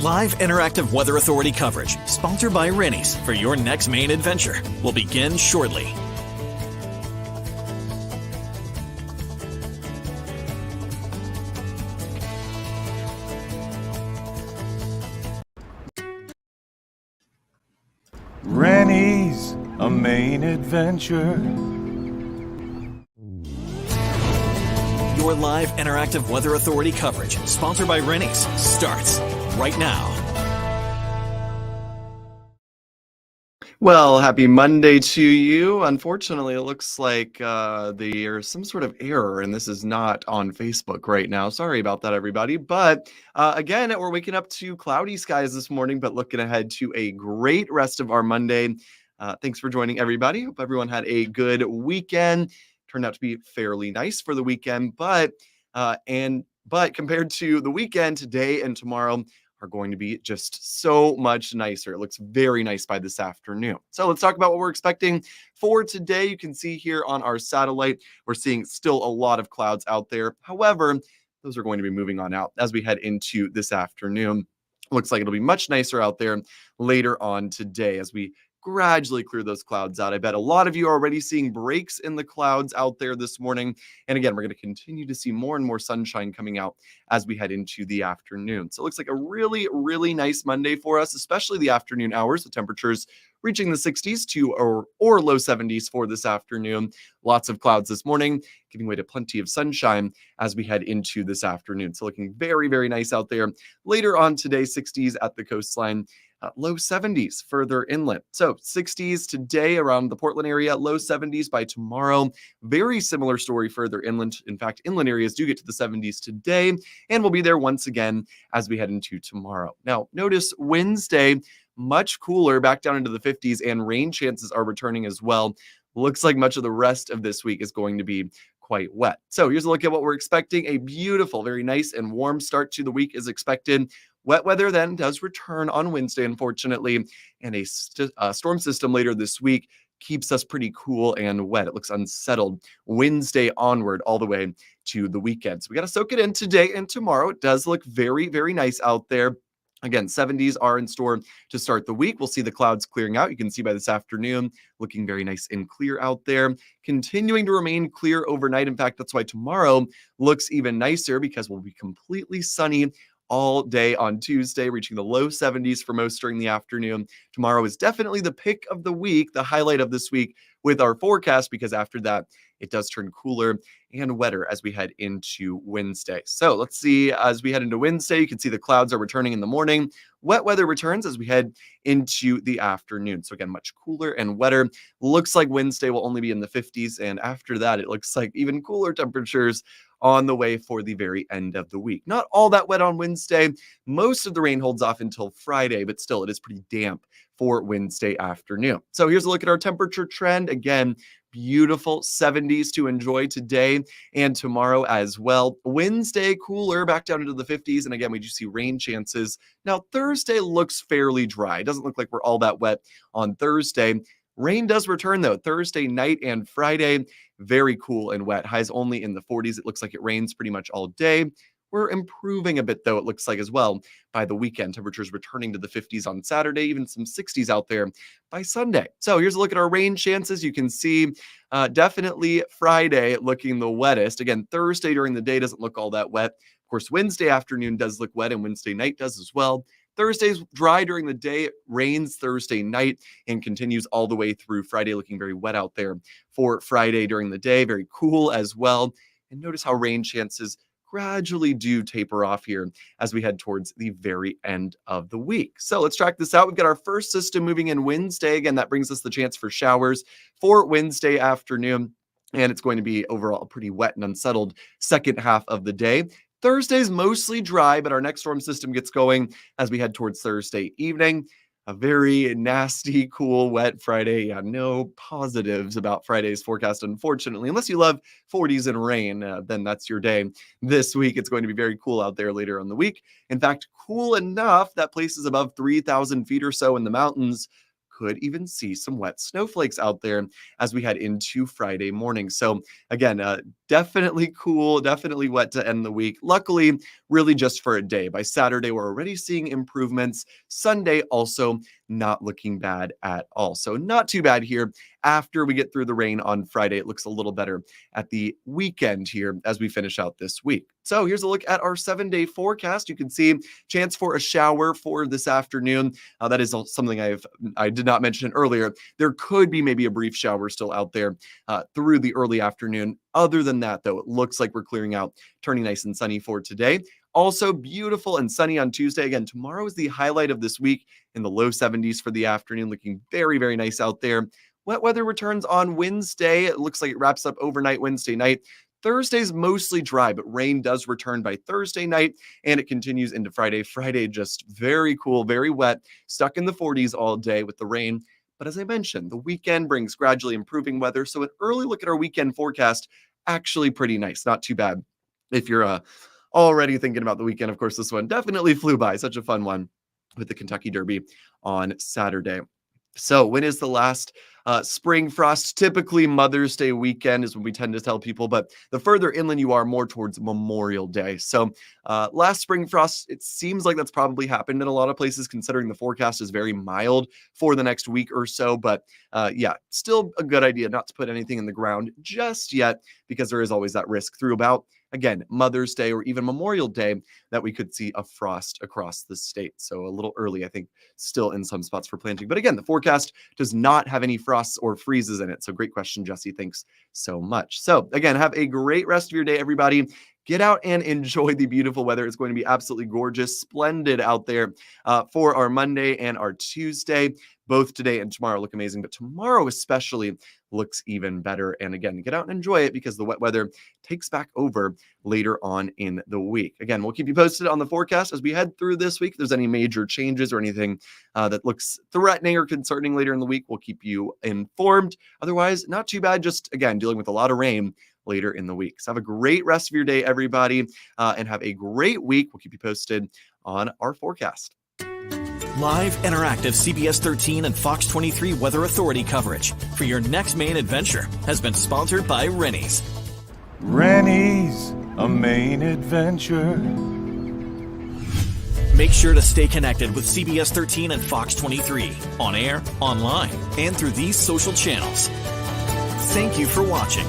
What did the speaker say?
Live interactive Weather Authority coverage, sponsored by Rennie's, for your next main adventure, will begin shortly. Rennie's, a main adventure. Your live interactive Weather Authority coverage, sponsored by Rennie's, starts right now. Well, happy Monday to you. Unfortunately, it looks like there's some sort of error, and this is not on Facebook right now. Sorry about that, everybody. But again, we're waking up to cloudy skies this morning, but looking ahead to a great rest of our Monday. Thanks for joining, everybody. Hope everyone had a good weekend. Turned out to be fairly nice for the weekend, but compared to the weekend, today and tomorrow are going to be just so much nicer. It looks very nice by this afternoon. So let's talk about what we're expecting for today. You can see here on our satellite, we're seeing still a lot of clouds out there. However, those are going to be moving on out as we head into this afternoon. Looks like it'll be much nicer out there later on today as we gradually clear those clouds out. I bet a lot of you are already seeing breaks in the clouds out there this morning. And again, we're going to continue to see more and more sunshine coming out as we head into the afternoon. So it looks like a really, really nice Monday for us, especially the afternoon hours. The temperatures reaching the 60s to or low 70s for this afternoon. Lots of clouds this morning, giving way to plenty of sunshine as we head into this afternoon. So looking very, very nice out there. Later on today, 60s at the coastline. Low 70s further inland. So 60s today around the Portland area, low 70s by tomorrow. Very similar story further inland. In fact, inland areas do get to the 70s today, and we'll be there once again as we head into tomorrow. Now, notice Wednesday, much cooler, back down into the 50s, and rain chances are returning as well. Looks like much of the rest of this week is going to be quite wet. So here's a look at what we're expecting. A beautiful, very nice and warm start to the week is expected. Wet weather then does return on Wednesday, unfortunately, and a storm system later this week keeps us pretty cool and wet. It looks unsettled Wednesday onward all the way to the weekend. So we got to soak it in today and tomorrow. It does look very, very nice out there. Again, 70s are in store to start the week. We'll see the clouds clearing out. You can see by this afternoon, looking very nice and clear out there. Continuing to remain clear overnight. In fact, that's why tomorrow looks even nicer because we'll be completely sunny all day on Tuesday, reaching the low 70s for most during the afternoon. Tomorrow is definitely the pick of the week, the highlight of this week with our forecast, because after that, it does turn cooler and wetter as we head into Wednesday. So let's see, as we head into Wednesday, you can see the clouds are returning in the morning. Wet weather returns as we head into the afternoon. So again, much cooler and wetter. Looks like Wednesday will only be in the 50s. And after that, it looks like even cooler temperatures on the way for the very end of the week. Not all that wet on Wednesday. Most of the rain holds off until Friday, but still it is pretty damp for Wednesday afternoon. So here's a look at our temperature trend. Again, beautiful 70s to enjoy today and tomorrow as well. Wednesday, cooler, back down into the 50s. And again, we do see rain chances. Now, Thursday looks fairly dry. It doesn't look like we're all that wet on Thursday. Rain does return, though, Thursday night and Friday. Very cool and wet. Highs only in the 40s. It looks like it rains pretty much all day. We're improving a bit, though, it looks like as well, by the weekend. Temperatures returning to the 50s on Saturday, even some 60s out there by Sunday. So here's a look at our rain chances. You can see definitely Friday looking the wettest. Again, Thursday during the day doesn't look all that wet. Of course, Wednesday afternoon does look wet, and Wednesday night does as well. Thursday's dry during the day. It rains Thursday night and continues all the way through Friday, looking very wet out there for Friday during the day. Very cool as well. And notice how rain chances gradually do taper off here as we head towards the very end of the week. So let's track this out. We've got our first system moving in Wednesday. Again, that brings us the chance for showers for Wednesday afternoon. And it's going to be overall a pretty wet and unsettled second half of the day. Thursday's mostly dry, but our next storm system gets going as we head towards Thursday evening. A very nasty, cool, wet Friday. Yeah, no positives about Friday's forecast, unfortunately. Unless you love 40s and rain, then that's your day. This week, it's going to be very cool out there later on the week. In fact, cool enough that places above 3,000 feet or so in the mountains could even see some wet snowflakes out there as we head into Friday morning. So again, definitely cool, definitely wet to end the week. Luckily, really just for a day. By Saturday, we're already seeing improvements. Sunday also not looking bad at all. So not too bad here. After we get through the rain on Friday, it looks a little better at the weekend here as we finish out this week. So here's a look at our 7-day forecast. You can see chance for a shower for this afternoon. That is something I did not mention earlier. There could be maybe a brief shower still out there through the early afternoon. Other than that, though, it looks like we're clearing out, turning nice and sunny for today. Also beautiful and sunny on Tuesday. Again, tomorrow is the highlight of this week in the low 70s for the afternoon, looking very, very nice out there. Wet weather returns on Wednesday. It looks like it wraps up overnight Wednesday night. Thursday's mostly dry, but rain does return by Thursday night, and it continues into Friday. Friday just very cool, very wet, stuck in the 40s all day with the rain. But as I mentioned, the weekend brings gradually improving weather, so an early look at our weekend forecast, actually pretty nice, not too bad. If you're already thinking about the weekend, of course, this one definitely flew by. Such a fun one with the Kentucky Derby on Saturday. So when is the last spring frost? Typically Mother's Day weekend is when we tend to tell people, but the further inland you are, more towards Memorial Day. So last spring frost, it seems like that's probably happened in a lot of places, considering the forecast is very mild for the next week or so. But yeah, still a good idea not to put anything in the ground just yet, because there is always that risk through about, again, Mother's Day or even Memorial Day that we could see a frost across the state. So a little early, I think, still in some spots for planting. But again, the forecast does not have any frosts or freezes in it. So great question, Jesse. Thanks so much. So again, have a great rest of your day, everybody. Get out and enjoy the beautiful weather. It's going to be absolutely gorgeous, splendid out there for our Monday and our Tuesday. Both today and tomorrow look amazing, but tomorrow especially looks even better. And again, get out and enjoy it, because the wet weather takes back over later on in the week. Again, we'll keep you posted on the forecast as we head through this week. If there's any major changes or anything that looks threatening or concerning later in the week, we'll keep you informed. Otherwise, not too bad. Just, again, dealing with a lot of rain later in the week. So have a great rest of your day, everybody, and have a great week. We'll keep you posted on our forecast. Live, interactive CBS 13 and Fox 23 Weather Authority coverage for your next main adventure has been sponsored by Rennie's. Rennie's, a Maine adventure. Make sure to stay connected with CBS 13 and Fox 23 on air, online, and through these social channels. Thank you for watching.